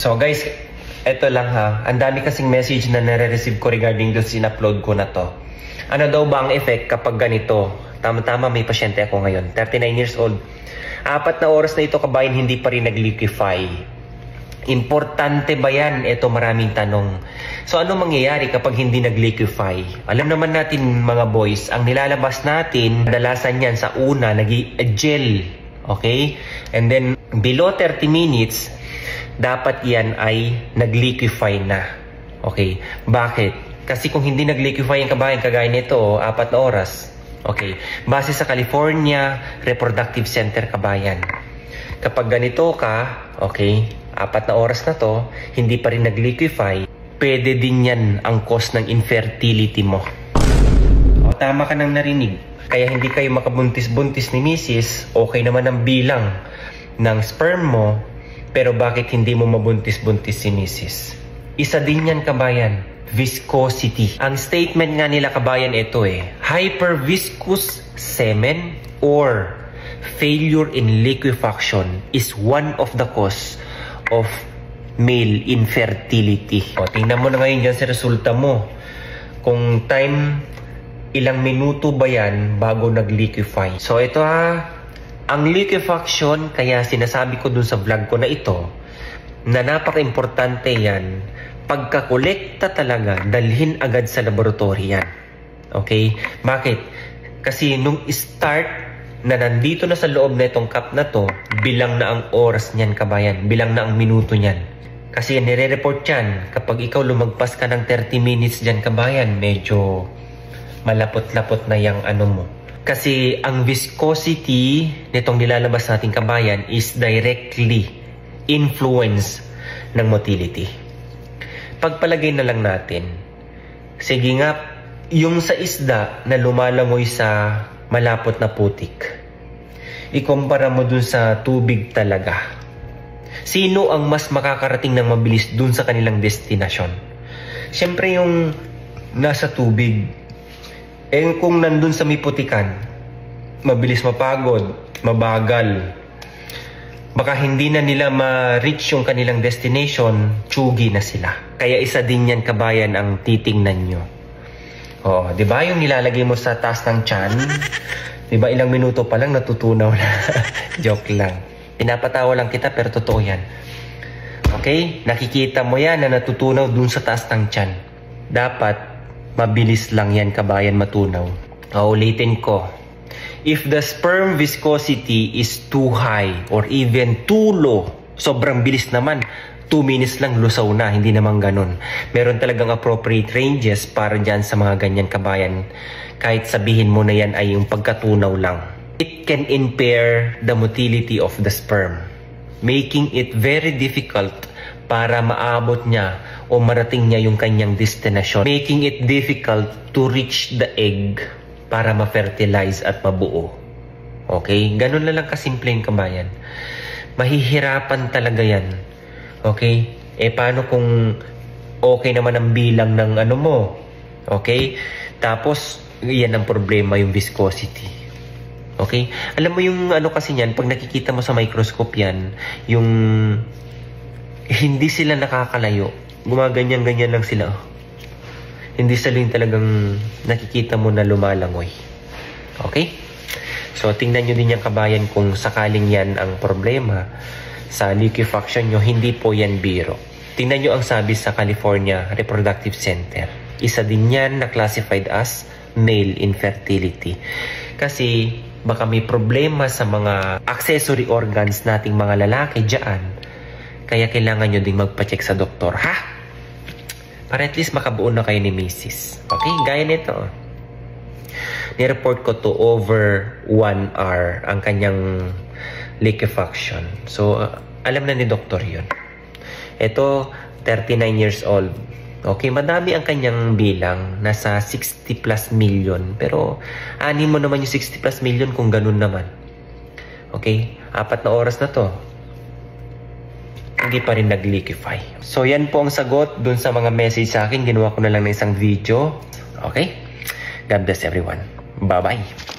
So guys, eto lang ha. Ang dami kasing message na nare-receive ko regarding doon in-upload ko na to. Ano daw ba ang effect kapag ganito? Tama-tama, may pasyente ako ngayon. 39 years old. 4 na oras na ito kabayan, hindi pa rin nag-liquefy. Importante ba yan? Ito maraming tanong. So ano mangyayari kapag hindi nag-liquefy? Alam naman natin mga boys, ang nilalabas natin, kadalasan yan sa una, nag-gel. Okay? And then, below 30 minutes, dapat yan ay nag-liquefy na. Okay? Bakit? Kasi kung hindi nag-liquefy ang kabayan, kagaya nito, 4 na oras. Okay? Base sa California Reproductive Center kabayan. Kapag ganito ka, okay, 4 na oras na to, hindi pa rin nag-liquefy, pwede din yan ang cause ng infertility mo. O, tama ka nang narinig. Kaya hindi kayo makabuntis-buntis ni Mrs. Okay naman ang bilang ng sperm mo, pero bakit hindi mo mabuntis-buntis si Mrs.? Isa din yan kabayan, viscosity. Ang statement nga nila kabayan ito hyperviscous semen or failure in liquefaction is one of the cause of male infertility. O, tingnan mo na ngayon dyan sa resulta mo. Kung ilang minuto ba yan bago nag-liquefy? So ito ang liquefaction, kaya sinasabi ko dun sa vlog ko na ito, na napaka-importante yan, pagkakolekta talaga, dalhin agad sa laboratory yan. Okay? Bakit? Kasi nung start na nandito na sa loob na itong cup na to, bilang na ang oras niyan kabayan, bilang na ang minuto niyan. Kasi nire-report yan, kapag ikaw lumagpas ka ng 30 minutes dyan kabayan, medyo malapot-lapot na yung ano mo. Kasi ang viscosity nitong nilalabas nating kabayan is directly influence ng motility. Pagpalagay na lang natin, sige nga, yung sa isda na lumalangoy sa malapot na putik, ikumpara mo dun sa tubig talaga. Sino ang mas makakarating ng mabilis dun sa kanilang destinasyon? Siyempre yung nasa tubig. Kung nandun sa may putikan, mabilis mapagod, mabagal. Baka hindi na nila ma-reach yung kanilang destination, tsugi na sila. Kaya isa din yan kabayan ang titingnan nyo. Oh, 'di ba yung nilalagay mo sa taas ng tiyan? 'Di ba ilang minuto pa lang natutunaw na. Joke lang. Pinapatawa lang kita pero totoo 'yan. Okay? Nakikita mo 'yan na natutunaw dun sa taas ng tiyan. Dapat mabilis lang 'yan kabayan matunaw. Ulitin ko. If the sperm viscosity is too high or even too low, sobrang bilis naman. 2 minutes lang lusaw na, hindi naman ganun. Meron talagang appropriate ranges para dyan sa mga ganyan kabayan. Kahit sabihin mo na yan ay yung pagkatunaw lang. It can impair the motility of the sperm, making it very difficult para maabot niya o marating niya yung kanyang destination. Making it difficult to reach the egg para ma-fertilize at mabuo. Okay? Ganun na lang kasimple yung kabayan. Mahihirapan talaga yan. Okay? Paano kung okay naman ang bilang ng ano mo? Okay? Tapos, yan ang problema, yung viscosity. Okay? Alam mo yung ano kasi yan, pag nakikita mo sa microscope yan, yung hindi sila nakakalayo. Gumaganyan-ganyan lang sila. Hindi sila yung talagang nakikita mo na lumalangoy. Okay? So, tingnan nyo din yung kabayan kung sakaling yan ang problema sa liquefaction nyo, hindi po yan biro. Tingnan nyo ang sabi sa California Reproductive Center. Isa din yan na classified as male infertility. Kasi baka may problema sa mga accessory organs nating mga lalaki dyan. Kaya kailangan nyo ding magpa-check sa doktor. Ha? Para at least makabuo na kayo ni Mrs. Okay? Gaya nito. Nireport ko to over 1 hour ang kanyang liquefaction. So, alam na ni doktor yun. Ito, 39 years old. Okay, madami ang kanyang bilang. Nasa 60 plus million. Pero, ani mo naman yung 60 plus million kung ganun naman. Okay, 4 na oras na to. Hindi pa rin nag-liquefy. So, yan po ang sagot dun sa mga message sa akin. Ginawa ko na lang ng isang video. Okay? God bless everyone. Bye-bye.